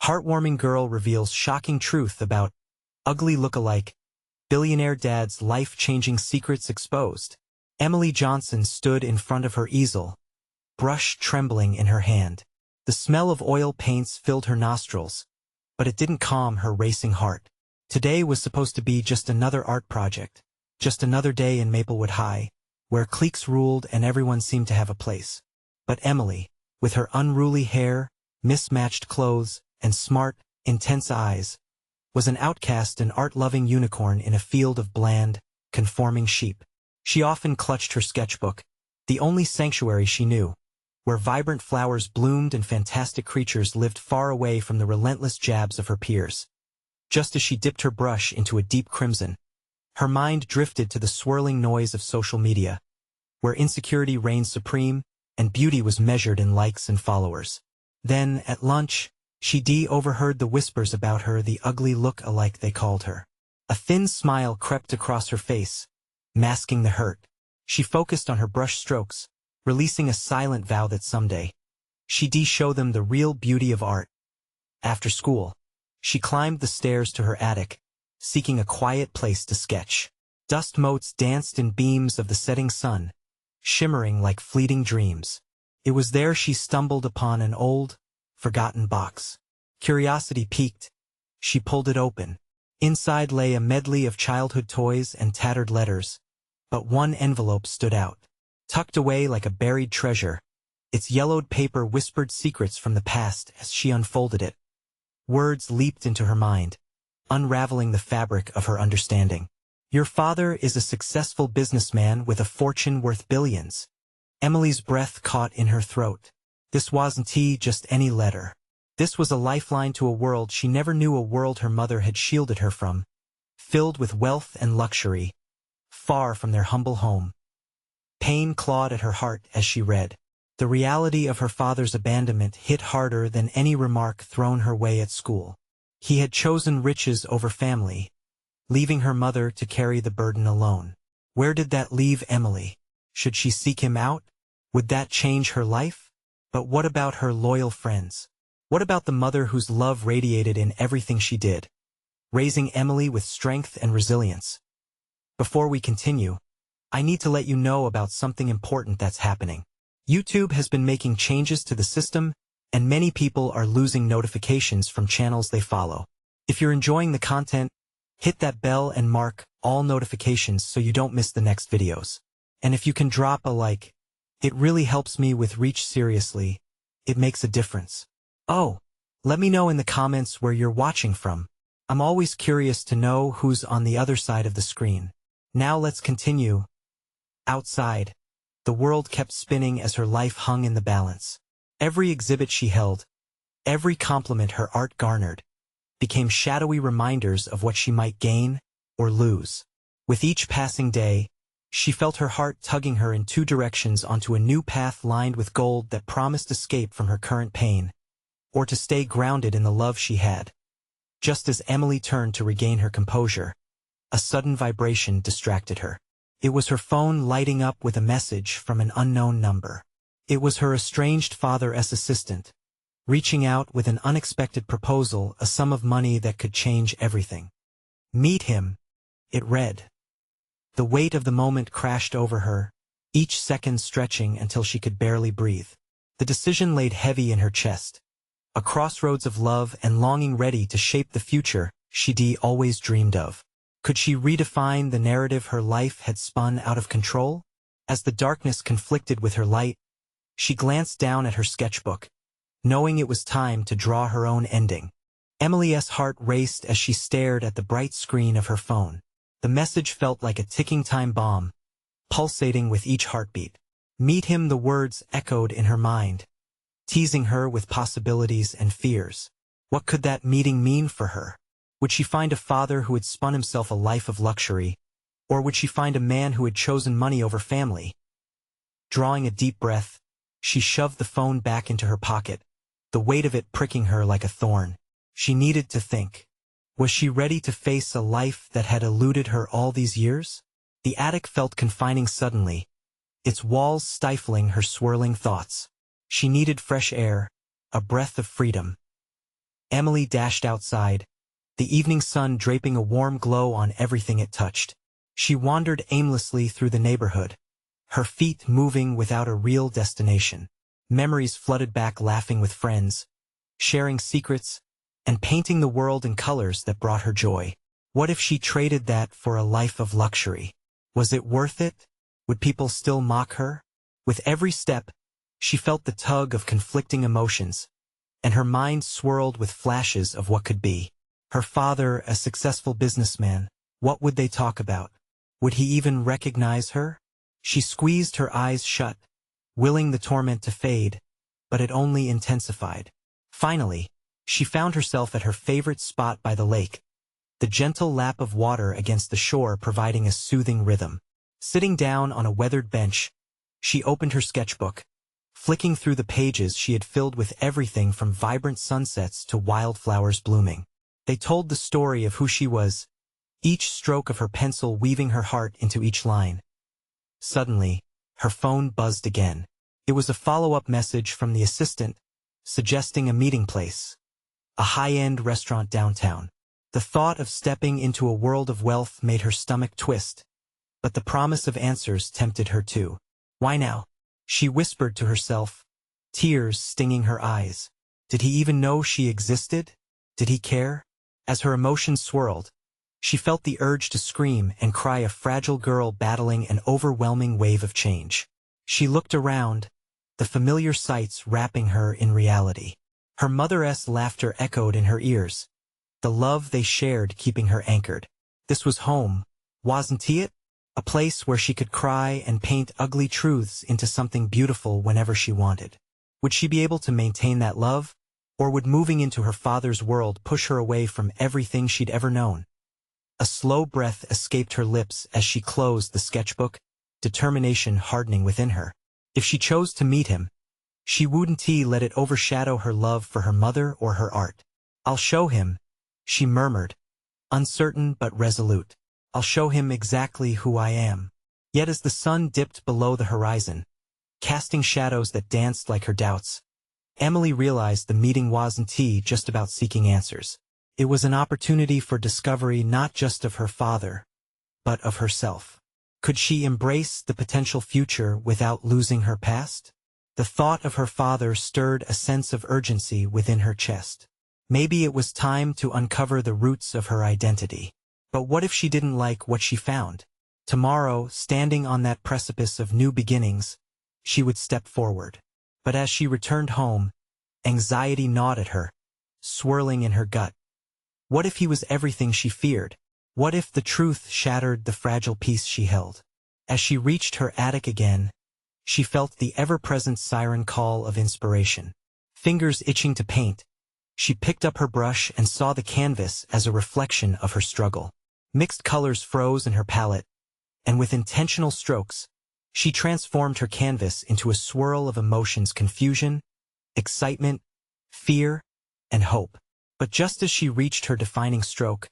Heartwarming girl reveals shocking truth about ugly look-alike. Billionaire dad's life-changing secrets exposed. Emily Johnson stood in front of her easel, brush trembling in her hand. The smell of oil paints filled her nostrils, but it didn't calm her racing heart. Today was supposed to be just another art project, just another day in Maplewood High, where cliques ruled and everyone seemed to have a place. But Emily, with her unruly hair, mismatched clothes, and smart, intense eyes, was an outcast, an art-loving unicorn in a field of bland, conforming sheep. She often clutched her sketchbook, the only sanctuary she knew, where vibrant flowers bloomed and fantastic creatures lived far away from the relentless jabs of her peers. Just as she dipped her brush into a deep crimson, her mind drifted to the swirling noise of social media, where insecurity reigned supreme and beauty was measured in likes and followers. Then, at lunch, she overheard the whispers about her, the ugly look-alike they called her. A thin smile crept across her face, masking the hurt. She focused on her brush strokes, releasing a silent vow that someday she'd show them the real beauty of art. After school, she climbed the stairs to her attic, seeking a quiet place to sketch. Dust motes danced in beams of the setting sun, shimmering like fleeting dreams. It was there she stumbled upon an old, forgotten box. Curiosity piqued. She pulled it open. Inside lay a medley of childhood toys and tattered letters, but one envelope stood out. Tucked away like a buried treasure, its yellowed paper whispered secrets from the past as she unfolded it. Words leaped into her mind, unraveling the fabric of her understanding. Your father is a successful businessman with a fortune worth billions. Emily's breath caught in her throat. This wasn't just any letter. This was a lifeline to a world she never knew, a world her mother had shielded her from, filled with wealth and luxury, far from their humble home. Pain clawed at her heart as she read. The reality of her father's abandonment hit harder than any remark thrown her way at school. He had chosen riches over family, leaving her mother to carry the burden alone. Where did that leave Emily? Should she seek him out? Would that change her life? But what about her loyal friends? What about the mother whose love radiated in everything she did, raising Emily with strength and resilience? Before we continue, I need to let you know about something important that's happening. YouTube has been making changes to the system, and many people are losing notifications from channels they follow. If you're enjoying the content, hit that bell and mark all notifications so you don't miss the next videos. And if you can drop a like, it really helps me with reach. Seriously, it makes a difference. Oh, let me know in the comments where you're watching from. I'm always curious to know who's on the other side of the screen. Now let's continue. Outside, the world kept spinning as her life hung in the balance. Every exhibit she held, every compliment her art garnered, became shadowy reminders of what she might gain or lose. With each passing day, she felt her heart tugging her in two directions, onto a new path lined with gold that promised escape from her current pain, or to stay grounded in the love she had. Just as Emily turned to regain her composure, a sudden vibration distracted her. It was her phone lighting up with a message from an unknown number. It was her estranged father's assistant, reaching out with an unexpected proposal, a sum of money that could change everything. Meet him, it read. The weight of the moment crashed over her, each second stretching until she could barely breathe. The decision laid heavy in her chest, a crossroads of love and longing ready to shape the future she'd always dreamed of. Could she redefine the narrative her life had spun out of control? As the darkness conflicted with her light, she glanced down at her sketchbook, knowing it was time to draw her own ending. Emily's heart raced as she stared at the bright screen of her phone. The message felt like a ticking time bomb, pulsating with each heartbeat. Meet him, the words echoed in her mind, teasing her with possibilities and fears. What could that meeting mean for her? Would she find a father who had spun himself a life of luxury, or would she find a man who had chosen money over family? Drawing a deep breath, she shoved the phone back into her pocket, the weight of it pricking her like a thorn. She needed to think. Was she ready to face a life that had eluded her all these years? The attic felt confining suddenly, its walls stifling her swirling thoughts. She needed fresh air, a breath of freedom. Emily dashed outside, the evening sun draping a warm glow on everything it touched. She wandered aimlessly through the neighborhood, her feet moving without a real destination. Memories flooded back, laughing with friends, sharing secrets, and painting the world in colors that brought her joy. What if she traded that for a life of luxury? Was it worth it? Would people still mock her? With every step, she felt the tug of conflicting emotions, and her mind swirled with flashes of what could be. Her father, a successful businessman, what would they talk about? Would he even recognize her? She squeezed her eyes shut, willing the torment to fade, but it only intensified. Finally, she found herself at her favorite spot by the lake, the gentle lap of water against the shore providing a soothing rhythm. Sitting down on a weathered bench, she opened her sketchbook. Flicking through the pages she had filled with everything from vibrant sunsets to wildflowers blooming. They told the story of who she was, each stroke of her pencil weaving her heart into each line. Suddenly, her phone buzzed again. It was a follow-up message from the assistant, suggesting a meeting place, a high-end restaurant downtown. The thought of stepping into a world of wealth made her stomach twist, but the promise of answers tempted her too. Why now? She whispered to herself, tears stinging her eyes. Did he even know she existed? Did he care? As her emotions swirled, she felt the urge to scream and cry, a fragile girl battling an overwhelming wave of change. She looked around, the familiar sights wrapping her in reality. Her mother's laughter echoed in her ears, the love they shared keeping her anchored. This was home, wasn't it? A place where she could cry and paint ugly truths into something beautiful whenever she wanted. Would she be able to maintain that love, or would moving into her father's world push her away from everything she'd ever known? A slow breath escaped her lips as she closed the sketchbook, determination hardening within her. If she chose to meet him, she wouldn't let it overshadow her love for her mother or her art. I'll show him, she murmured, uncertain but resolute. I'll show him exactly who I am. Yet as the sun dipped below the horizon, casting shadows that danced like her doubts, Emily realized the meeting wasn't just about seeking answers. It was an opportunity for discovery, not just of her father, but of herself. Could she embrace the potential future without losing her past? The thought of her father stirred a sense of urgency within her chest. Maybe it was time to uncover the roots of her identity. But what if she didn't like what she found? Tomorrow, standing on that precipice of new beginnings, she would step forward. But as she returned home, anxiety gnawed at her, swirling in her gut. What if he was everything she feared? What if the truth shattered the fragile peace she held? As she reached her attic again, she felt the ever-present siren call of inspiration. Fingers itching to paint, she picked up her brush and saw the canvas as a reflection of her struggle. Mixed colors froze in her palette, and with intentional strokes, she transformed her canvas into a swirl of emotions: confusion, excitement, fear, and hope. But just as she reached her defining stroke,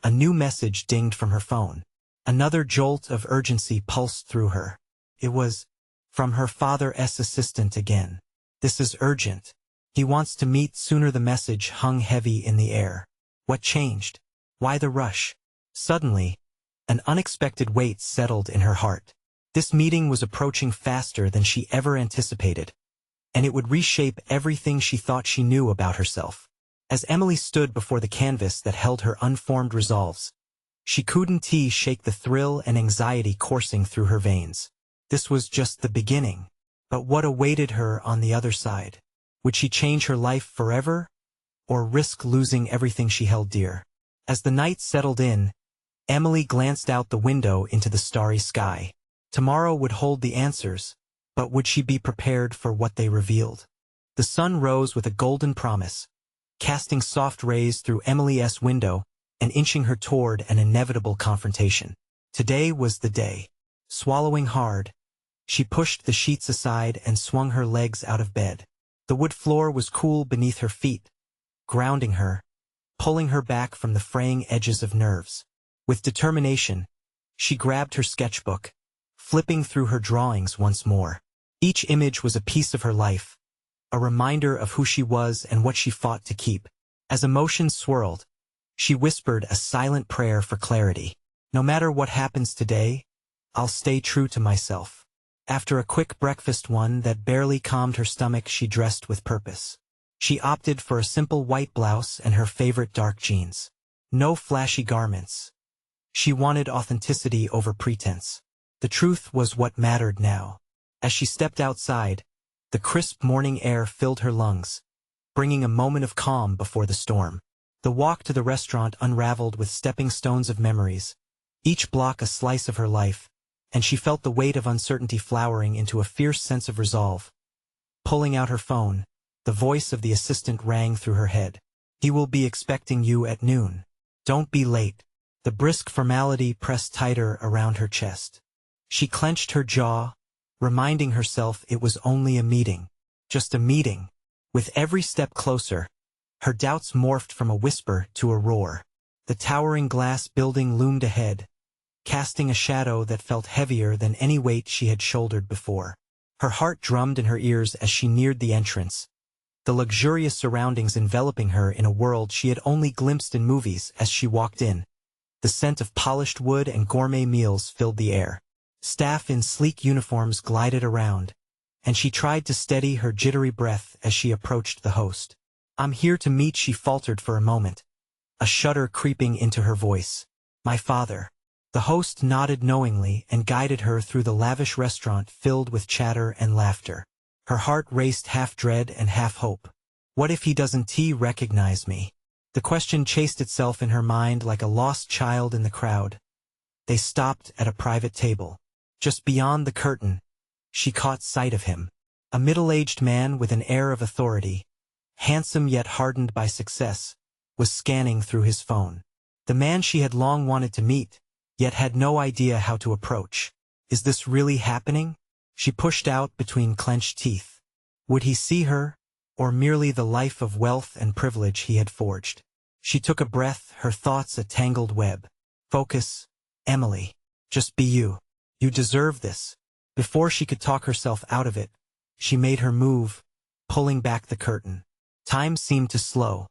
a new message dinged from her phone. Another jolt of urgency pulsed through her. It was from her father's assistant again. This is urgent. He wants to meet sooner. The message hung heavy in the air. What changed? Why the rush? Suddenly, an unexpected weight settled in her heart. This meeting was approaching faster than she ever anticipated, and it would reshape everything she thought she knew about herself. As Emily stood before the canvas that held her unformed resolves, she couldn't shake the thrill and anxiety coursing through her veins. This was just the beginning. But what awaited her on the other side? Would she change her life forever, or risk losing everything she held dear? As the night settled in, Emily glanced out the window into the starry sky. Tomorrow would hold the answers, but would she be prepared for what they revealed? The sun rose with a golden promise, casting soft rays through Emily's window and inching her toward an inevitable confrontation. Today was the day. Swallowing hard, she pushed the sheets aside and swung her legs out of bed. The wood floor was cool beneath her feet, grounding her, pulling her back from the fraying edges of nerves. With determination, she grabbed her sketchbook, flipping through her drawings once more. Each image was a piece of her life, a reminder of who she was and what she fought to keep. As emotions swirled, she whispered a silent prayer for clarity. No matter what happens today, I'll stay true to myself. After a quick breakfast, one that barely calmed her stomach, she dressed with purpose. She opted for a simple white blouse and her favorite dark jeans. No flashy garments. She wanted authenticity over pretense. The truth was what mattered now. As she stepped outside, the crisp morning air filled her lungs, bringing a moment of calm before the storm. The walk to the restaurant unraveled with stepping stones of memories, each block a slice of her life, and she felt the weight of uncertainty flowering into a fierce sense of resolve. Pulling out her phone, the voice of the assistant rang through her head. "He will be expecting you at noon. Don't be late." The brisk formality pressed tighter around her chest. She clenched her jaw, reminding herself it was only a meeting. Just a meeting. With every step closer, her doubts morphed from a whisper to a roar. The towering glass building loomed ahead, casting a shadow that felt heavier than any weight she had shouldered before. Her heart drummed in her ears as she neared the entrance, the luxurious surroundings enveloping her in a world she had only glimpsed in movies. As she walked in, the scent of polished wood and gourmet meals filled the air. Staff in sleek uniforms glided around, and she tried to steady her jittery breath as she approached the host. "I'm here to meet," she faltered for a moment, a shudder creeping into her voice. "My father." The host nodded knowingly and guided her through the lavish restaurant filled with chatter and laughter. Her heart raced, half dread and half hope. What if he doesn't recognize me? The question chased itself in her mind like a lost child in the crowd. They stopped at a private table. Just beyond the curtain, she caught sight of him. A middle-aged man with an air of authority, handsome yet hardened by success, was scanning through his phone. The man she had long wanted to meet, yet had no idea how to approach. Is this really happening? She pushed out between clenched teeth. Would he see her, or merely the life of wealth and privilege he had forged? She took a breath, her thoughts a tangled web. Focus, Emily. Just be you. You deserve this. Before she could talk herself out of it, she made her move, pulling back the curtain. Time seemed to slow.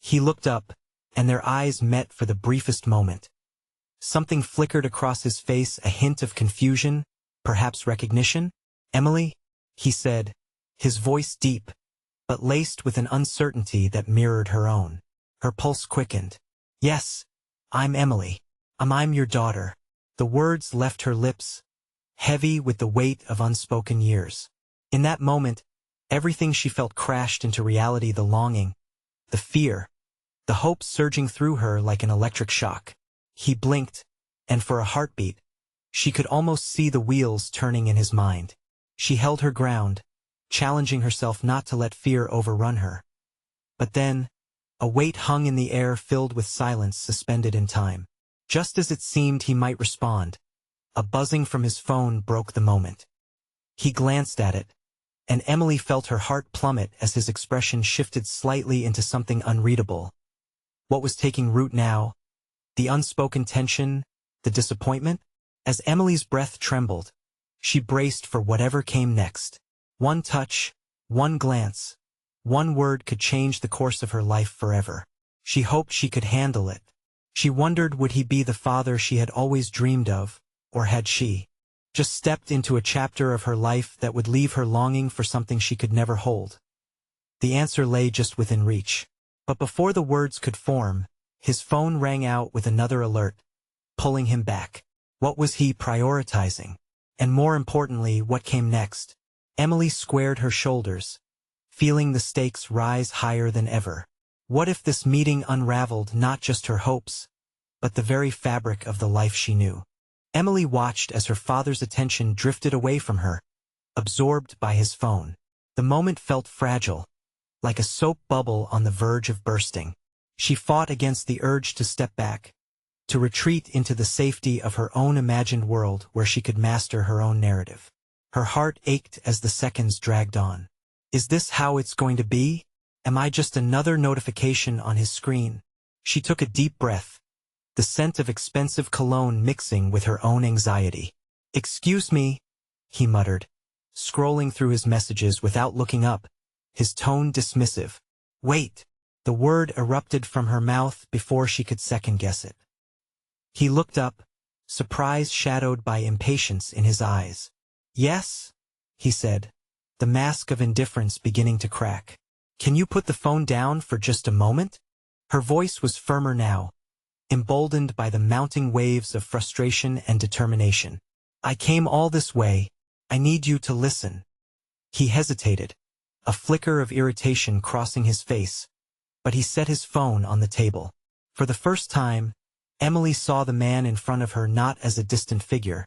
He looked up, and their eyes met for the briefest moment. Something flickered across his face, a hint of confusion, perhaps recognition. "Emily?" he said, his voice deep, but laced with an uncertainty that mirrored her own. Her pulse quickened. "Yes, I'm Emily. I'm your daughter." The words left her lips, heavy with the weight of unspoken years. In that moment, everything she felt crashed into reality: the longing, the fear, the hope surging through her like an electric shock. He blinked, and for a heartbeat, she could almost see the wheels turning in his mind. She held her ground, challenging herself not to let fear overrun her. But then, a weight hung in the air, filled with silence suspended in time. Just as it seemed he might respond, a buzzing from his phone broke the moment. He glanced at it, and Emily felt her heart plummet as his expression shifted slightly into something unreadable. What was taking root now? The unspoken tension, the disappointment? As Emily's breath trembled, she braced for whatever came next. One touch, one glance, one word could change the course of her life forever. She hoped she could handle it. She wondered, would he be the father she had always dreamed of, or had she just stepped into a chapter of her life that would leave her longing for something she could never hold? The answer lay just within reach. But before the words could form, his phone rang out with another alert, pulling him back. What was he prioritizing? And more importantly, what came next? Emily squared her shoulders, feeling the stakes rise higher than ever. What if this meeting unraveled not just her hopes, but the very fabric of the life she knew? Emily watched as her father's attention drifted away from her, absorbed by his phone. The moment felt fragile, like a soap bubble on the verge of bursting. She fought against the urge to step back, to retreat into the safety of her own imagined world where she could master her own narrative. Her heart ached as the seconds dragged on. Is this how it's going to be? Am I just another notification on his screen? She took a deep breath, the scent of expensive cologne mixing with her own anxiety. "Excuse me," he muttered, scrolling through his messages without looking up, his tone dismissive. "Wait." The word erupted from her mouth before she could second-guess it. He looked up, surprise shadowed by impatience in his eyes. "Yes?" he said, the mask of indifference beginning to crack. "Can you put the phone down for just a moment?" Her voice was firmer now, emboldened by the mounting waves of frustration and determination. "I came all this way. I need you to listen." He hesitated, a flicker of irritation crossing his face, but he set his phone on the table. For the first time, Emily saw the man in front of her not as a distant figure,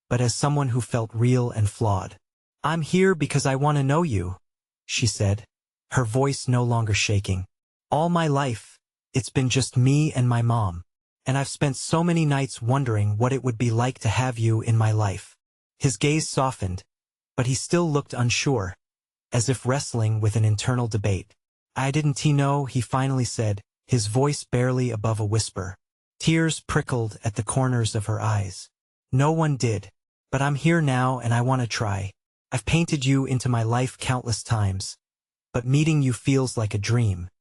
but as someone who felt real and flawed. "I'm here because I want to know you," she said, her voice no longer shaking. "All my life, it's been just me and my mom, and I've spent so many nights wondering what it would be like to have you in my life." His gaze softened, but he still looked unsure, as if wrestling with an internal debate. "I didn't know," he finally said, his voice barely above a whisper. Tears prickled at the corners of her eyes. "No one did. But I'm here now and I want to try. I've painted you into my life countless times, but meeting you feels like a dream."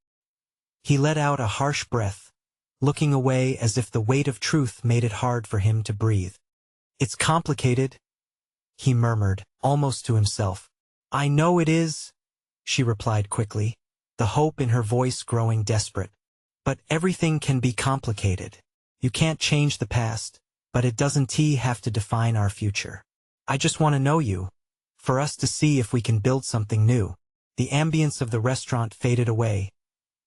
He let out a harsh breath, looking away as if the weight of truth made it hard for him to breathe. "It's complicated," he murmured, almost to himself. "I know it is," she replied quickly, the hope in her voice growing desperate. "But everything can be complicated. You can't change the past, but it doesn't have to define our future. I just want to know you, for us to see if we can build something new." The ambience of the restaurant faded away,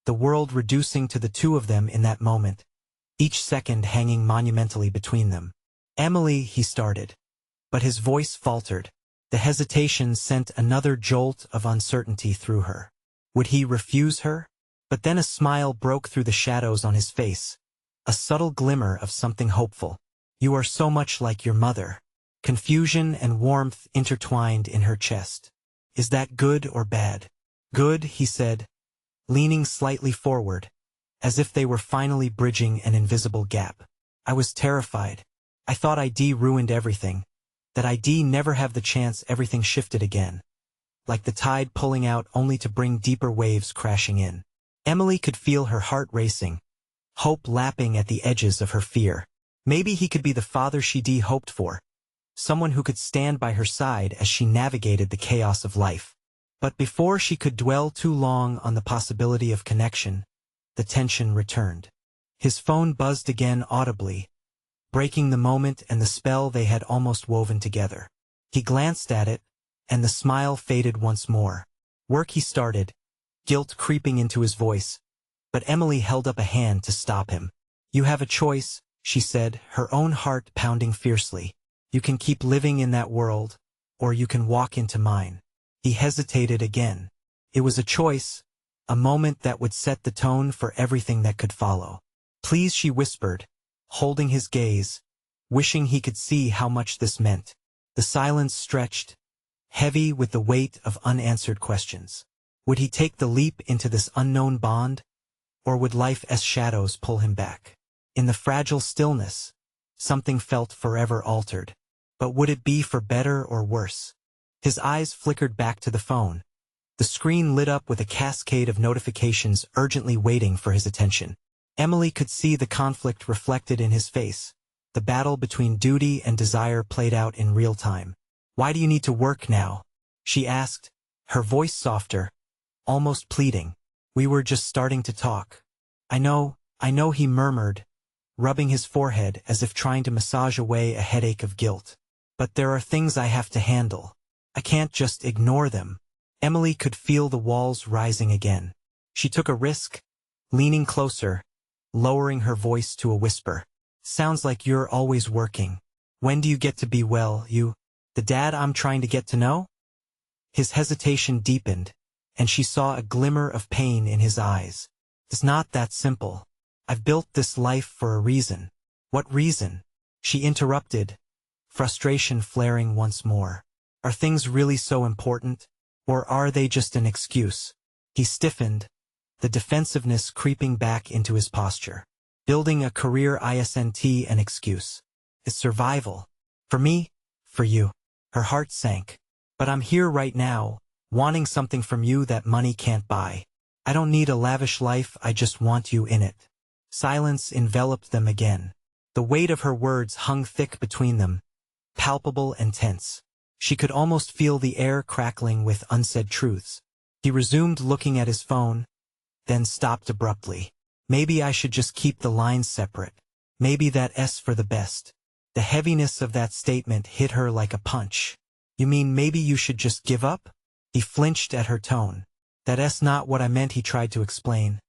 the world reducing to the two of them in that moment, each second hanging monumentally between them. "Emily," he started, but his voice faltered. The hesitation sent another jolt of uncertainty through her. Would he refuse her? But then a smile broke through the shadows on his face, a subtle glimmer of something hopeful. "You are so much like your mother." Confusion and warmth intertwined in her chest. "Is that good or bad?" "Good," he said, leaning slightly forward, as if they were finally bridging an invisible gap. "I was terrified. I thought I'd ruined everything, that I'd never have the chance. Everything shifted again, like the tide pulling out only to bring deeper waves crashing in." Emily could feel her heart racing, hope lapping at the edges of her fear. Maybe he could be the father she'd hoped for, someone who could stand by her side as she navigated the chaos of life. But before she could dwell too long on the possibility of connection, the tension returned. His phone buzzed again audibly, breaking the moment and the spell they had almost woven together. He glanced at it, and the smile faded once more. "Work," he started, guilt creeping into his voice, but Emily held up a hand to stop him. "You have a choice," she said, her own heart pounding fiercely. "You can keep living in that world, or you can walk into mine." He hesitated again. It was a choice, a moment that would set the tone for everything that could follow. "Please," she whispered, holding his gaze, wishing he could see how much this meant. The silence stretched, heavy with the weight of unanswered questions. Would he take the leap into this unknown bond, or would life's shadows pull him back? In the fragile stillness, something felt forever altered. But would it be for better or worse? His eyes flickered back to the phone. The screen lit up with a cascade of notifications urgently waiting for his attention. Emily could see the conflict reflected in his face. The battle between duty and desire played out in real time. "Why do you need to work now?" she asked, her voice softer, almost pleading. "We were just starting to talk." I know, he murmured, rubbing his forehead as if trying to massage away a headache of guilt. "But there are things I have to handle. I can't just ignore them." Emily could feel the walls rising again. She took a risk, leaning closer, lowering her voice to a whisper. "Sounds like you're always working. When do you get to be, well, the dad I'm trying to get to know?" His hesitation deepened, and she saw a glimmer of pain in his eyes. "It's not that simple. I've built this life for a reason." "What reason?" she interrupted, frustration flaring once more. "Are things really so important, or are they just an excuse?" He stiffened, the defensiveness creeping back into his posture. "Building a career isn't an excuse. It's survival. For me, for you." Her heart sank. "But I'm here right now, wanting something from you that money can't buy." I don't need a lavish life, I just want you in it. Silence enveloped them again. The weight of her words hung thick between them, palpable and tense. She could almost feel the air crackling with unsaid truths. He resumed looking at his phone, then stopped abruptly. Maybe I should just keep the lines separate. Maybe that's for the best. The heaviness of that statement hit her like a punch. You mean maybe you should just give up? He flinched at her tone. That's not what I meant, he tried to explain.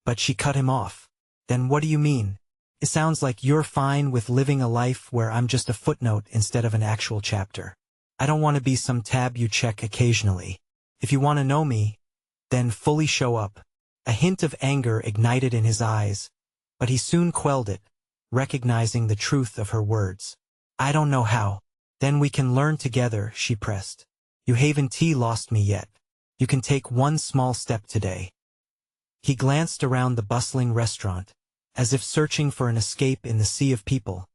But she cut him off. Then what do you mean? It sounds like you're fine with living a life where I'm just a footnote instead of an actual chapter. I don't want to be some tab you check occasionally. If you want to know me, then fully show up. A hint of anger ignited in his eyes, but he soon quelled it, recognizing the truth of her words. I don't know how. Then we can learn together, she pressed. You haven't lost me yet. You can take one small step today. He glanced around the bustling restaurant, as if searching for an escape in the sea of people.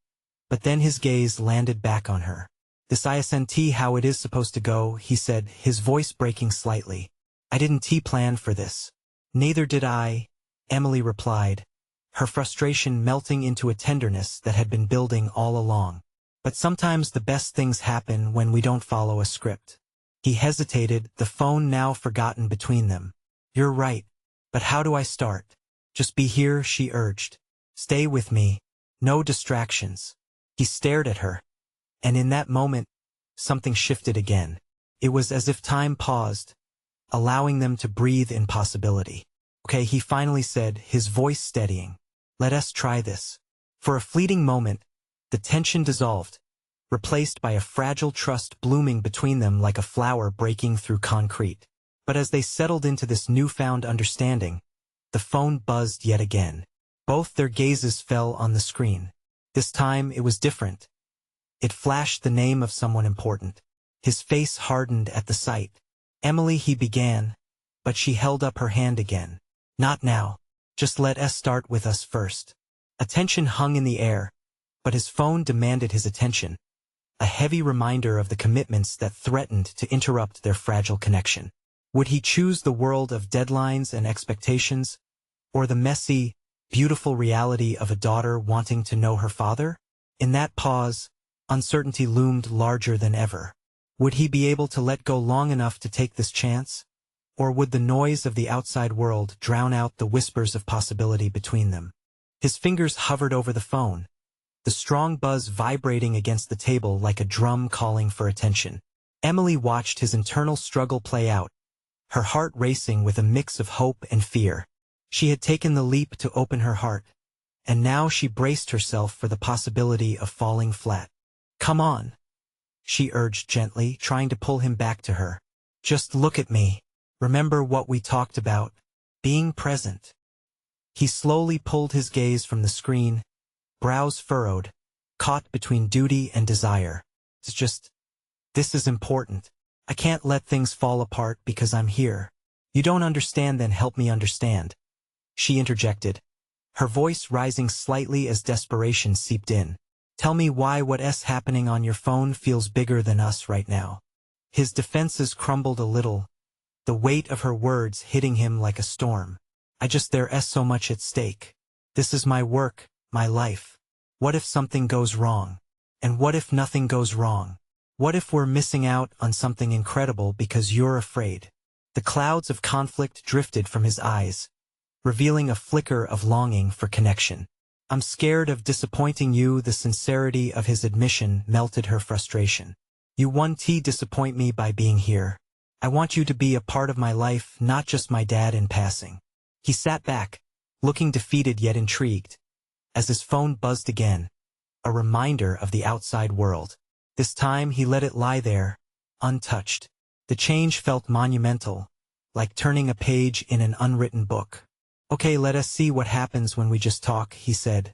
But then his gaze landed back on her. This isn't how it is supposed to go, he said, his voice breaking slightly. I didn't plan for this. Neither did I, Emily replied, her frustration melting into a tenderness that had been building all along. But sometimes the best things happen when we don't follow a script. He hesitated, the phone now forgotten between them. You're right, but how do I start? Just be here, she urged. Stay with me. No distractions. He stared at her. And in that moment, something shifted again. It was as if time paused, allowing them to breathe in possibility. Okay, he finally said, his voice steadying. Let us try this. For a fleeting moment, the tension dissolved, replaced by a fragile trust blooming between them like a flower breaking through concrete. But as they settled into this newfound understanding, the phone buzzed yet again. Both their gazes fell on the screen. This time it was different. It flashed the name of someone important. His face hardened at the sight. Emily, he began, but she held up her hand again. Not now. Just let us start with us first. Attention hung in the air, but his phone demanded his attention. A heavy reminder of the commitments that threatened to interrupt their fragile connection. Would he choose the world of deadlines and expectations, or the messy, beautiful reality of a daughter wanting to know her father? In that pause, uncertainty loomed larger than ever. Would he be able to let go long enough to take this chance? Or would the noise of the outside world drown out the whispers of possibility between them? His fingers hovered over the phone, the strong buzz vibrating against the table like a drum calling for attention. Emily watched his internal struggle play out, her heart racing with a mix of hope and fear. She had taken the leap to open her heart, and now she braced herself for the possibility of falling flat. Come on, she urged gently, trying to pull him back to her. Just look at me. Remember what we talked about, being present. He slowly pulled his gaze from the screen, brows furrowed, caught between duty and desire. This is important. I can't let things fall apart because I'm here. You don't understand, then help me understand. She interjected, her voice rising slightly as desperation seeped in. Tell me why what's happening on your phone feels bigger than us right now. His defenses crumbled a little, the weight of her words hitting him like a storm. There's so much at stake. This is my work, my life. What if something goes wrong? And what if nothing goes wrong? What if we're missing out on something incredible because you're afraid? The clouds of conflict drifted from his eyes, revealing a flicker of longing for connection. I'm scared of disappointing you. The sincerity of his admission melted her frustration. You won't disappoint me by being here. I want you to be a part of my life, not just my dad in passing. He sat back, looking defeated yet intrigued, as his phone buzzed again, a reminder of the outside world. This time he let it lie there, untouched. The change felt monumental, like turning a page in an unwritten book. Okay, let us see what happens when we just talk, he said,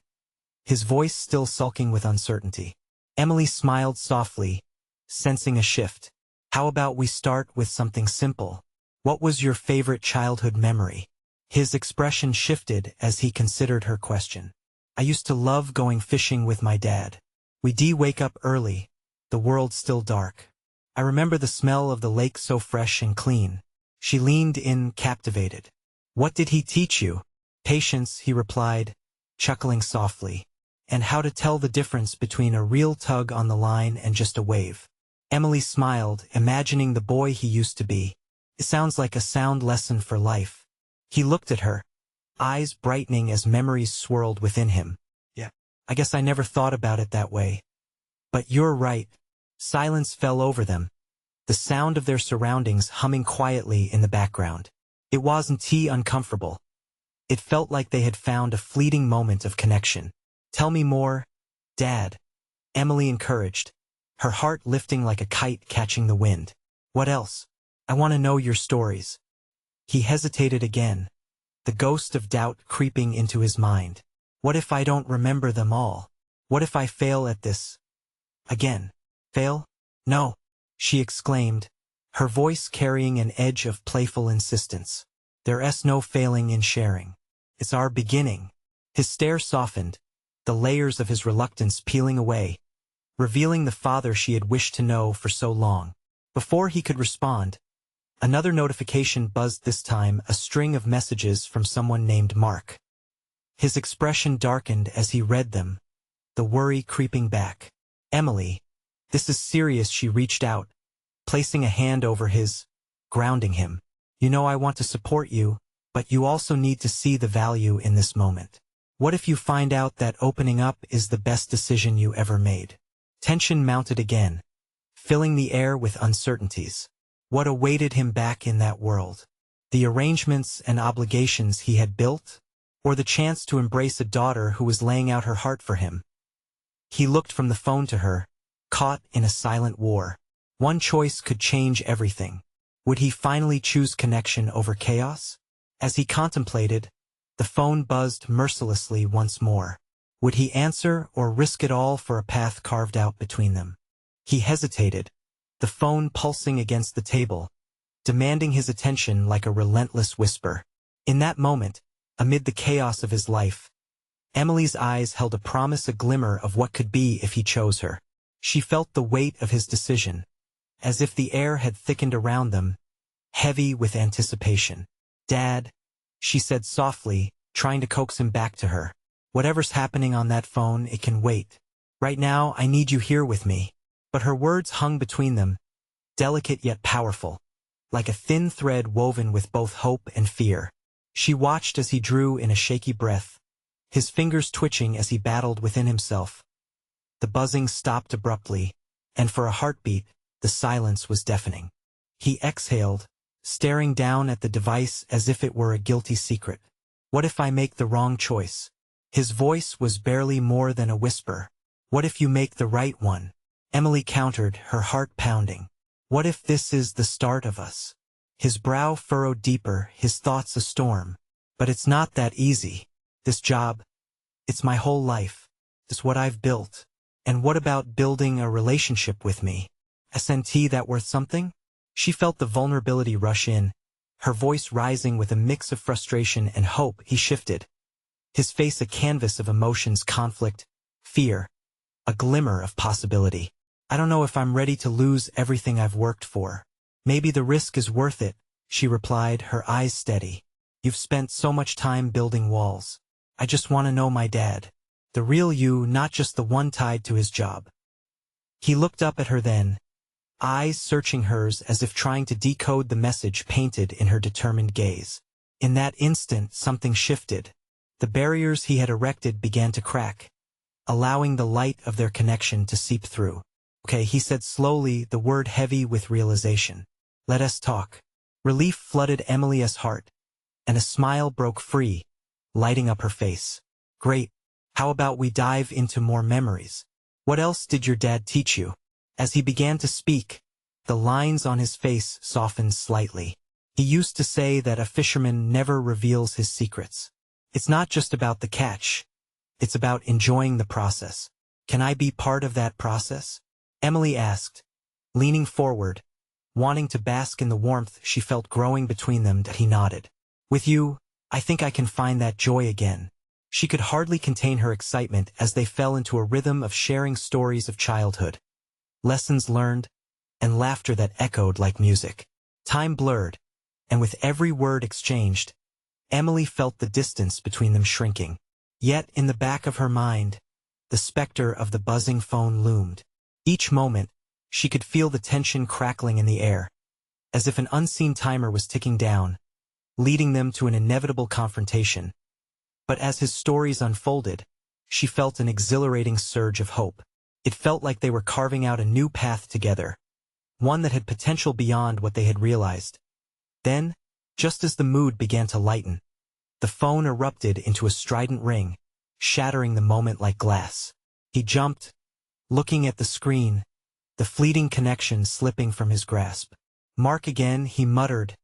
his voice still sulking with uncertainty. Emily smiled softly, sensing a shift. How about we start with something simple? What was your favorite childhood memory? His expression shifted as he considered her question. I used to love going fishing with my dad. We'd wake up early, the world still dark. I remember the smell of the lake so fresh and clean. She leaned in, captivated. What did he teach you? Patience, he replied, chuckling softly. And how to tell the difference between a real tug on the line and just a wave. Emily smiled, imagining the boy he used to be. It sounds like a sound lesson for life. He looked at her, eyes brightening as memories swirled within him. Yeah, I guess I never thought about it that way. But you're right. Silence fell over them, the sound of their surroundings humming quietly in the background. It wasn't uncomfortable. It felt like they had found a fleeting moment of connection. Tell me more, Dad, Emily encouraged, her heart lifting like a kite catching the wind. What else? I want to know your stories. He hesitated again, the ghost of doubt creeping into his mind. What if I don't remember them all? What if I fail at this? Again. Fail? No, she exclaimed, her voice carrying an edge of playful insistence. There's no failing in sharing. It's our beginning. His stare softened, the layers of his reluctance peeling away, revealing the father she had wished to know for so long. Before he could respond, another notification buzzed, this time a string of messages from someone named Mark. His expression darkened as he read them, the worry creeping back. Emily, this is serious, she reached out, placing a hand over his, grounding him. You know I want to support you, but you also need to see the value in this moment. What if you find out that opening up is the best decision you ever made? Tension mounted again, filling the air with uncertainties. What awaited him back in that world? The arrangements and obligations he had built, or the chance to embrace a daughter who was laying out her heart for him? He looked from the phone to her, caught in a silent war. One choice could change everything. Would he finally choose connection over chaos? As he contemplated, the phone buzzed mercilessly once more. Would he answer or risk it all for a path carved out between them? He hesitated, the phone pulsing against the table, demanding his attention like a relentless whisper. In that moment, amid the chaos of his life, Emily's eyes held a promise, a glimmer of what could be if he chose her. She felt the weight of his decision, as if the air had thickened around them, heavy with anticipation. Dad, she said softly, trying to coax him back to her. Whatever's happening on that phone, it can wait. Right now, I need you here with me. But her words hung between them, delicate yet powerful, like a thin thread woven with both hope and fear. She watched as he drew in a shaky breath, his fingers twitching as he battled within himself. The buzzing stopped abruptly, and for a heartbeat, the silence was deafening. He exhaled, staring down at the device as if it were a guilty secret. What if I make the wrong choice? His voice was barely more than a whisper. What if you make the right one? Emily countered, her heart pounding. What if this is the start of us? His brow furrowed deeper, his thoughts a storm. But it's not that easy. This job, it's my whole life. It's what I've built. And what about building a relationship with me? SNT that worth something? She felt the vulnerability rush in, her voice rising with a mix of frustration and hope. He shifted, his face a canvas of emotions, conflict, fear, a glimmer of possibility. I don't know if I'm ready to lose everything I've worked for. Maybe the risk is worth it, she replied, her eyes steady. You've spent so much time building walls. I just want to know my dad. The real you, not just the one tied to his job. He looked up at her then, eyes searching hers as if trying to decode the message painted in her determined gaze. In that instant, something shifted. The barriers he had erected began to crack, allowing the light of their connection to seep through. Okay, he said slowly, the word heavy with realization. Let us talk. Relief flooded Emily's heart, and a smile broke free, lighting up her face. Great. How about we dive into more memories? What else did your dad teach you? As he began to speak, the lines on his face softened slightly. He used to say that a fisherman never reveals his secrets. It's not just about the catch. It's about enjoying the process. Can I be part of that process? Emily asked, leaning forward, wanting to bask in the warmth she felt growing between them. He nodded. With you, I think I can find that joy again. She could hardly contain her excitement as they fell into a rhythm of sharing stories of childhood, lessons learned, and laughter that echoed like music. Time blurred, and with every word exchanged, Emily felt the distance between them shrinking. Yet, in the back of her mind, the specter of the buzzing phone loomed. Each moment, she could feel the tension crackling in the air, as if an unseen timer was ticking down, leading them to an inevitable confrontation. But as his stories unfolded, she felt an exhilarating surge of hope. It felt like they were carving out a new path together, one that had potential beyond what they had realized. Then, just as the mood began to lighten, the phone erupted into a strident ring, shattering the moment like glass. He jumped, looking at the screen, the fleeting connection slipping from his grasp. "Mark again," he muttered,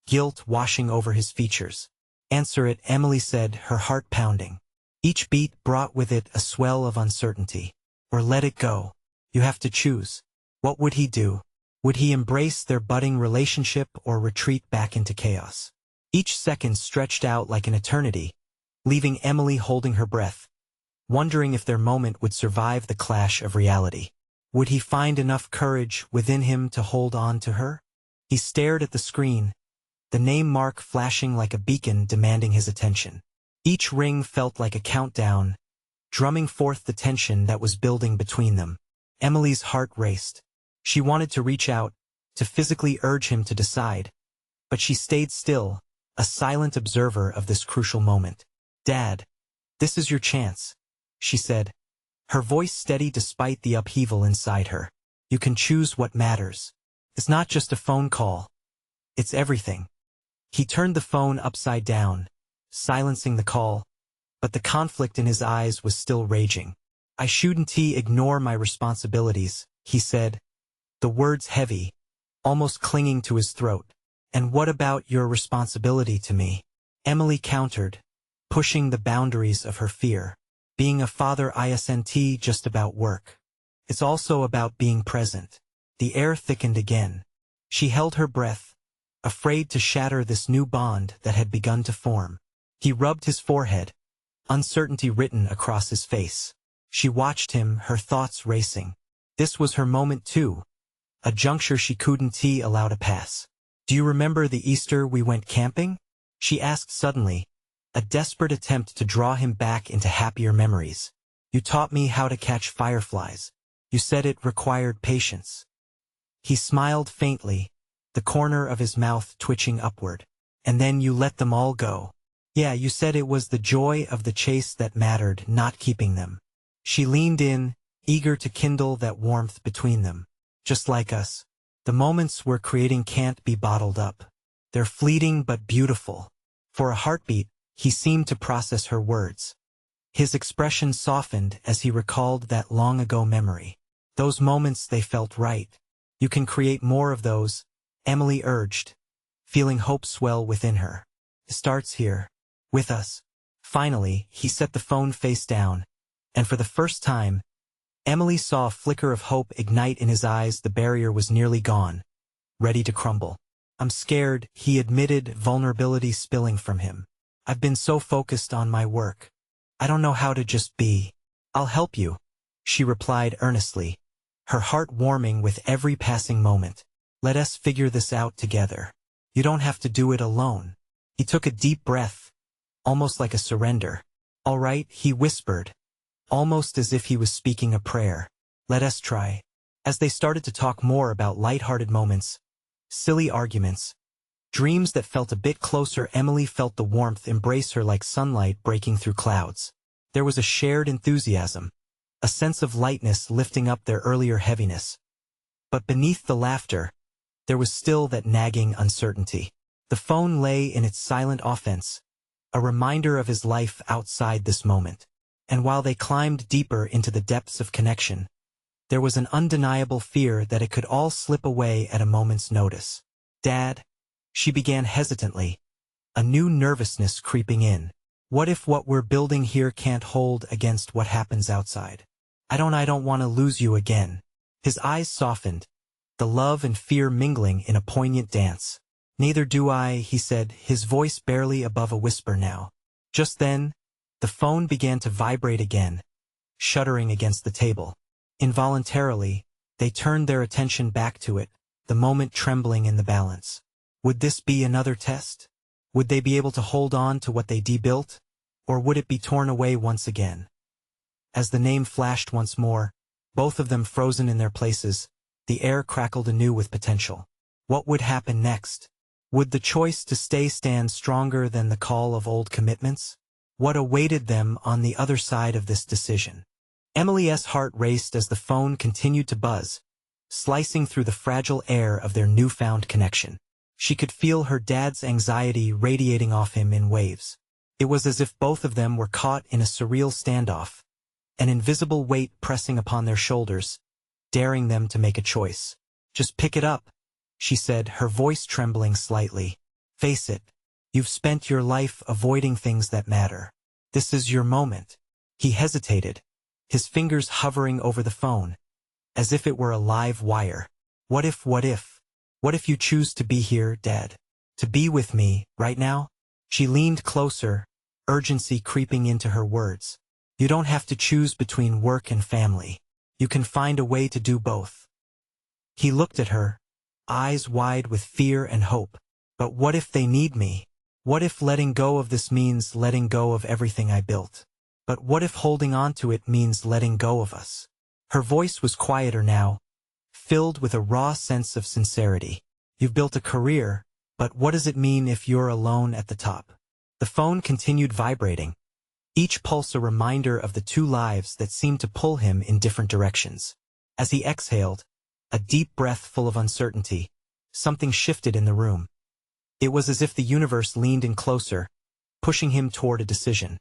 guilt washing over his features. "Answer it," Emily said, her heart pounding. Each beat brought with it a swell of uncertainty. "Or let it go. You have to choose." What would he do? Would he embrace their budding relationship or retreat back into chaos? Each second stretched out like an eternity, leaving Emily holding her breath, wondering if their moment would survive the clash of reality. Would he find enough courage within him to hold on to her? He stared at the screen, the name Mark flashing like a beacon demanding his attention. Each ring felt like a countdown, drumming forth the tension that was building between them. Emily's heart raced. She wanted to reach out, to physically urge him to decide, but she stayed still, a silent observer of this crucial moment. "Dad, this is your chance," she said, her voice steady despite the upheaval inside her. "You can choose what matters. It's not just a phone call. It's everything." He turned the phone upside down, silencing the call, but the conflict in his eyes was still raging. "I shouldn't ignore my responsibilities," he said, the words heavy, almost clinging to his throat. "And what about your responsibility to me?" Emily countered, pushing the boundaries of her fear. "Being a father isn't just about work. It's also about being present." The air thickened again. She held her breath, afraid to shatter this new bond that had begun to form. He rubbed his forehead, uncertainty written across his face. She watched him, her thoughts racing. This was her moment too, a juncture she couldn't allow to pass. "Do you remember the Easter we went camping?" she asked suddenly, a desperate attempt to draw him back into happier memories. "You taught me how to catch fireflies. You said it required patience." He smiled faintly, the corner of his mouth twitching upward. "And then you let them all go." "Yeah, you said it was the joy of the chase that mattered, not keeping them." She leaned in, eager to kindle that warmth between them. "Just like us. The moments we're creating can't be bottled up. They're fleeting but beautiful." For a heartbeat, he seemed to process her words. His expression softened as he recalled that long-ago memory. Those moments, they felt right. "You can create more of those," Emily urged, feeling hope swell within her. "It starts here. With us." Finally, he set the phone face down, and for the first time, Emily saw a flicker of hope ignite in his eyes. The barrier was nearly gone, ready to crumble. "I'm scared," he admitted, vulnerability spilling from him. "I've been so focused on my work. I don't know how to just be." "I'll help you," she replied earnestly, her heart warming with every passing moment. "Let us figure this out together. You don't have to do it alone." He took a deep breath, almost like a surrender. "All right," he whispered, almost as if he was speaking a prayer. "Let us try." As they started to talk more about light-hearted moments, silly arguments, dreams that felt a bit closer, Emily felt the warmth embrace her like sunlight breaking through clouds. There was a shared enthusiasm, a sense of lightness lifting up their earlier heaviness. But beneath the laughter, there was still that nagging uncertainty. The phone lay in its silent offense, a reminder of his life outside this moment. And while they climbed deeper into the depths of connection, there was an undeniable fear that it could all slip away at a moment's notice. "Dad," she began hesitantly, a new nervousness creeping in. "What if what we're building here can't hold against what happens outside? I don't want to lose you again." His eyes softened, the love and fear mingling in a poignant dance. "Neither do I," he said, his voice barely above a whisper now. Just then, the phone began to vibrate again, shuddering against the table. Involuntarily, they turned their attention back to it, the moment trembling in the balance. Would this be another test? Would they be able to hold on to what they debuilt, or would it be torn away once again? As the name flashed once more, both of them frozen in their places, the air crackled anew with potential. What would happen next? Would the choice to stay stand stronger than the call of old commitments? What awaited them on the other side of this decision? Emily's heart raced as the phone continued to buzz, slicing through the fragile air of their newfound connection. She could feel her dad's anxiety radiating off him in waves. It was as if both of them were caught in a surreal standoff, an invisible weight pressing upon their shoulders, daring them to make a choice. "Just pick it up," she said, her voice trembling slightly. "Face it. You've spent your life avoiding things that matter. This is your moment." He hesitated, his fingers hovering over the phone, as if it were a live wire. What if you choose to be here, Dad? To be with me, right now?" She leaned closer, urgency creeping into her words. "You don't have to choose between work and family. You can find a way to do both." He looked at her, eyes wide with fear and hope. "But what if they need me? What if letting go of this means letting go of everything I built? But what if holding on to it means letting go of us?" Her voice was quieter now, filled with a raw sense of sincerity. "You've built a career, but what does it mean if you're alone at the top?" The phone continued vibrating, each pulse a reminder of the two lives that seemed to pull him in different directions. As he exhaled, a deep breath full of uncertainty, something shifted in the room. It was as if the universe leaned in closer, pushing him toward a decision.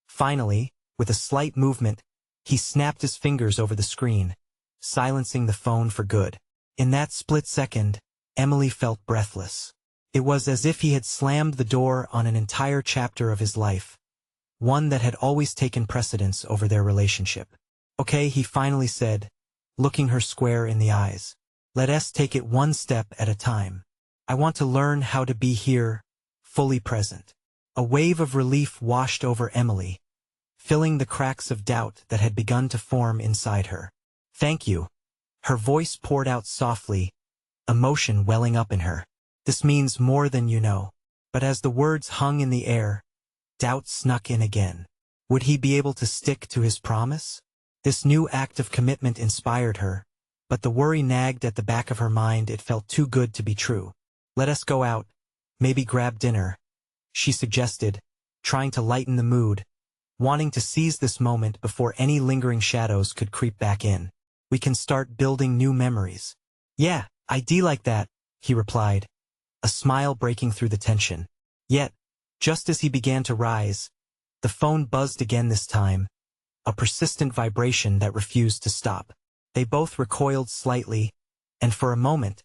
Finally, with a slight movement, he snapped his fingers over the screen, silencing the phone for good. In that split second, Emily felt breathless. It was as if he had slammed the door on an entire chapter of his life, one that had always taken precedence over their relationship. "Okay," he finally said, looking her square in the eyes. "Let us take it one step at a time. I want to learn how to be here, fully present." A wave of relief washed over Emily, filling the cracks of doubt that had begun to form inside her. "Thank you." Her voice poured out softly, emotion welling up in her. "This means more than you know." But as the words hung in the air, doubt snuck in again. Would he be able to stick to his promise? This new act of commitment inspired her, but the worry nagged at the back of her mind. It felt too good to be true. "Let us go out, maybe grab dinner," she suggested, trying to lighten the mood, wanting to seize this moment before any lingering shadows could creep back in. "We can start building new memories." "Yeah, I'd like that," he replied, a smile breaking through the tension. Yet, just as he began to rise, the phone buzzed again this time, a persistent vibration that refused to stop. They both recoiled slightly, and for a moment,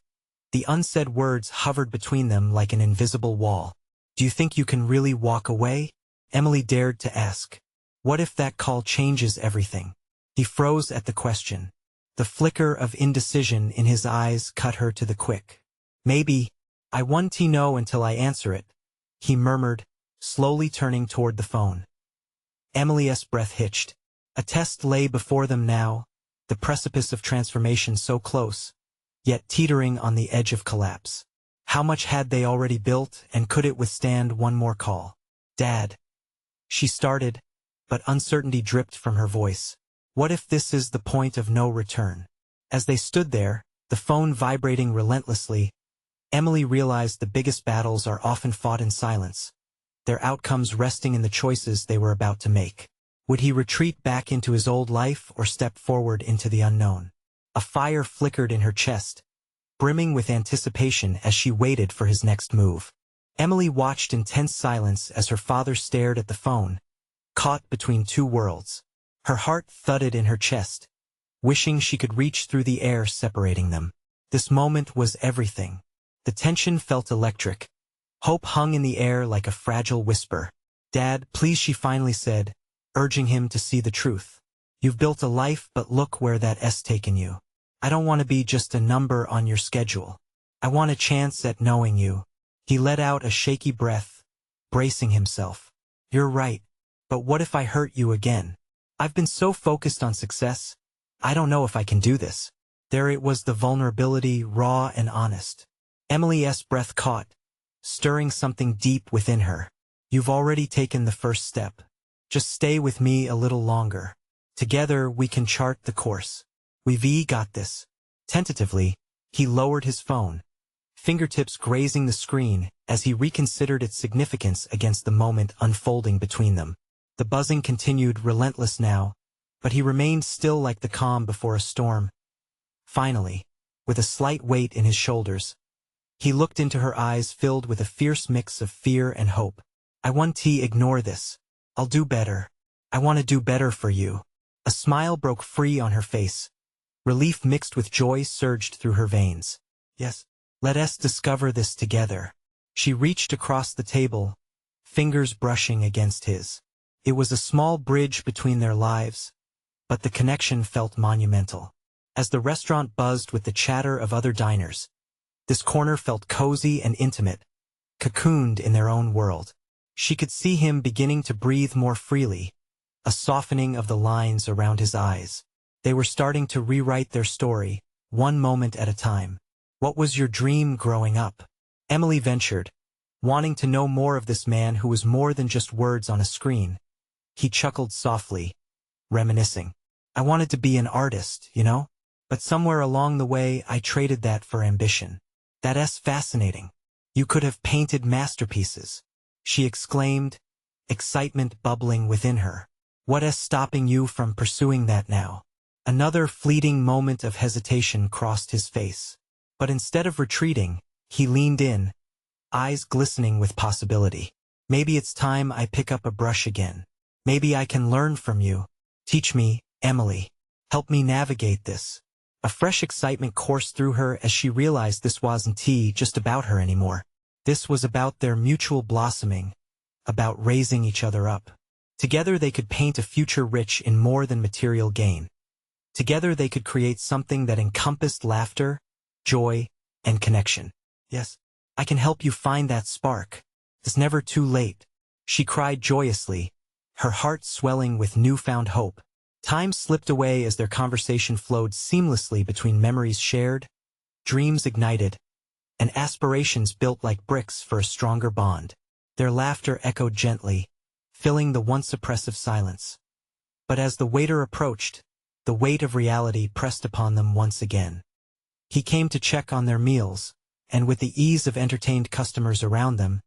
the unsaid words hovered between them like an invisible wall. "Do you think you can really walk away?" Emily dared to ask. What if that call changes everything? He froze at the question. The flicker of indecision in his eyes cut her to the quick. "Maybe, I won't know until I answer it," he murmured, slowly turning toward the phone. Emily's breath hitched. A test lay before them now, the precipice of transformation so close, yet teetering on the edge of collapse. How much had they already built, and could it withstand one more call? "Dad," she started, but uncertainty dripped from her voice. "What if this is the point of no return?" As they stood there, the phone vibrating relentlessly, Emily realized the biggest battles are often fought in silence, their outcomes resting in the choices they were about to make. Would he retreat back into his old life or step forward into the unknown? A fire flickered in her chest, brimming with anticipation as she waited for his next move. Emily watched in tense silence as her father stared at the phone, caught between two worlds. Her heart thudded in her chest, wishing she could reach through the air separating them. This moment was everything. The tension felt electric. Hope hung in the air like a fragile whisper. "Dad, please," she finally said, urging him to see the truth. "You've built a life, but look where that's taken you. I don't want to be just a number on your schedule. I want a chance at knowing you." He let out a shaky breath, bracing himself. "You're right, but what if I hurt you again? I've been so focused on success, I don't know if I can do this." There it was, the vulnerability, raw and honest. Emily's breath caught, stirring something deep within her. You've already taken the first step. Just stay with me a little longer. Together we can chart the course. We've got this. Tentatively, he lowered his phone, fingertips grazing the screen as he reconsidered its significance against the moment unfolding between them. The buzzing continued, relentless now, but he remained still like the calm before a storm. Finally, with a slight weight in his shoulders, he looked into her eyes filled with a fierce mix of fear and hope. I want to ignore this. I'll do better. I want to do better for you. A smile broke free on her face. Relief mixed with joy surged through her veins. Yes, let us discover this together. She reached across the table, fingers brushing against his. It was a small bridge between their lives, but the connection felt monumental. As the restaurant buzzed with the chatter of other diners, this corner felt cozy and intimate, cocooned in their own world. She could see him beginning to breathe more freely, a softening of the lines around his eyes. They were starting to rewrite their story, one moment at a time. What was your dream growing up? Emily ventured, wanting to know more of this man who was more than just words on a screen. He chuckled softly, reminiscing. I wanted to be an artist, you know? But somewhere along the way I traded that for ambition. That's fascinating. You could have painted masterpieces, she exclaimed, excitement bubbling within her. What's stopping you from pursuing that now? Another fleeting moment of hesitation crossed his face. But instead of retreating, he leaned in, eyes glistening with possibility. Maybe it's time I pick up a brush again. Maybe I can learn from you. Teach me, Emily. Help me navigate this. A fresh excitement coursed through her as she realized this wasn't just about her anymore. This was about their mutual blossoming, about raising each other up. Together they could paint a future rich in more than material gain. Together they could create something that encompassed laughter, joy, and connection. Yes, I can help you find that spark. It's never too late, she cried joyously, her heart swelling with newfound hope. Time slipped away as their conversation flowed seamlessly between memories shared, dreams ignited, and aspirations built like bricks for a stronger bond. Their laughter echoed gently, filling the once oppressive silence. But as the waiter approached, the weight of reality pressed upon them once again. He came to check on their meals, and with the ease of entertained customers around them,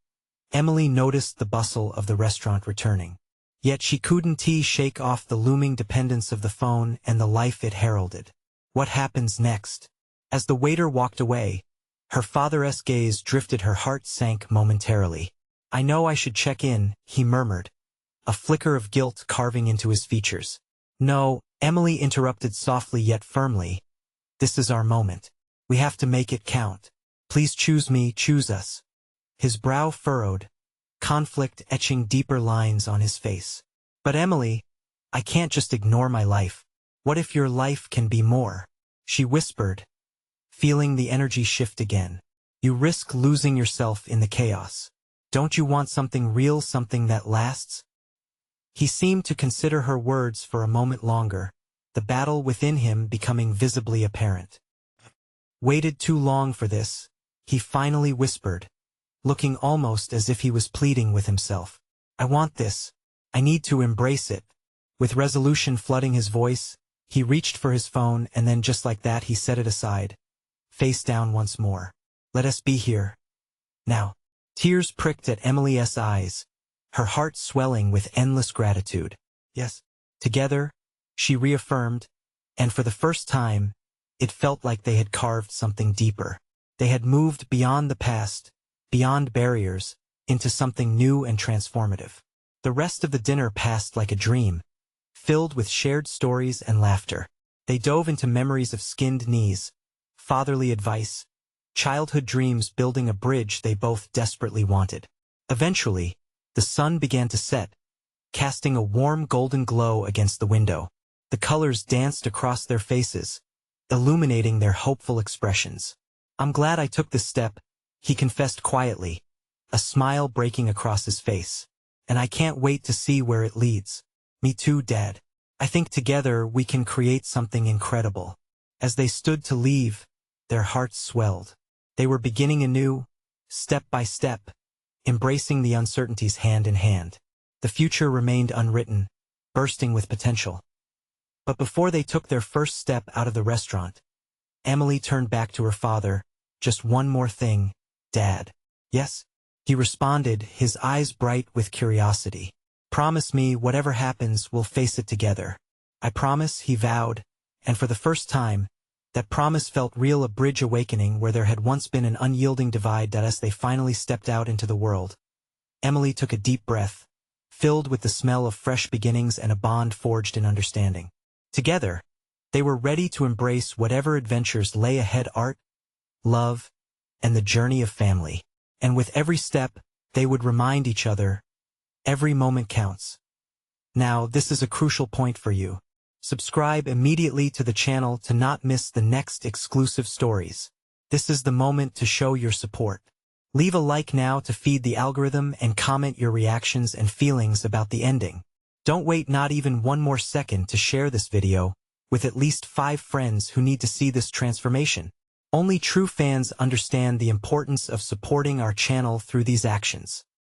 Emily noticed the bustle of the restaurant returning. Yet she couldn't shake off the looming dependence of the phone and the life it heralded. What happens next? As the waiter walked away, her father's gaze drifted, her heart sank momentarily. I know I should check in, he murmured, a flicker of guilt carving into his features. No, Emily interrupted softly yet firmly. This is our moment. We have to make it count. Please choose me, choose us. His brow furrowed, conflict etching deeper lines on his face. But Emily, I can't just ignore my life. What if your life can be more? She whispered, feeling the energy shift again. You risk losing yourself in the chaos. Don't you want something real, something that lasts? He seemed to consider her words for a moment longer, the battle within him becoming visibly apparent. Waited too long for this, he finally whispered, looking almost as if he was pleading with himself. I want this. I need to embrace it. With resolution flooding his voice, he reached for his phone and then just like that he set it aside, face down once more. Let us be here. Now. Tears pricked at Emily's eyes, her heart swelling with endless gratitude. Yes. Together, she reaffirmed, and for the first time, it felt like they had carved something deeper. They had moved beyond the past, beyond barriers, into something new and transformative. The rest of the dinner passed like a dream, filled with shared stories and laughter. They dove into memories of skinned knees, fatherly advice, childhood dreams building a bridge they both desperately wanted. Eventually, the sun began to set, casting a warm golden glow against the window. The colors danced across their faces, illuminating their hopeful expressions. I'm glad I took this step, he confessed quietly, a smile breaking across his face. And I can't wait to see where it leads. Me too, Dad. I think together we can create something incredible. As they stood to leave, their hearts swelled. They were beginning anew, step by step, embracing the uncertainties hand in hand. The future remained unwritten, bursting with potential. But before they took their first step out of the restaurant, Emily turned back to her father. "Just one more thing, Dad." "Yes?" He responded, his eyes bright with curiosity. "Promise me, whatever happens, we'll face it together." "I promise," he vowed, and for the first time, that promise felt real, a bridge awakening where there had once been an unyielding divide. As they finally stepped out into the world, Emily took a deep breath, filled with the smell of fresh beginnings and a bond forged in understanding. Together, they were ready to embrace whatever adventures lay ahead: art, love, and the journey of family. And with every step, they would remind each other, every moment counts. Now, this is a crucial point for you. Subscribe immediately to the channel to not miss the next exclusive stories. This is the moment to show your support. Leave a like now to feed the algorithm and comment your reactions and feelings about the ending. Don't wait not even one more second to share this video with at least 5 friends who need to see this transformation. Only true fans understand the importance of supporting our channel through these actions.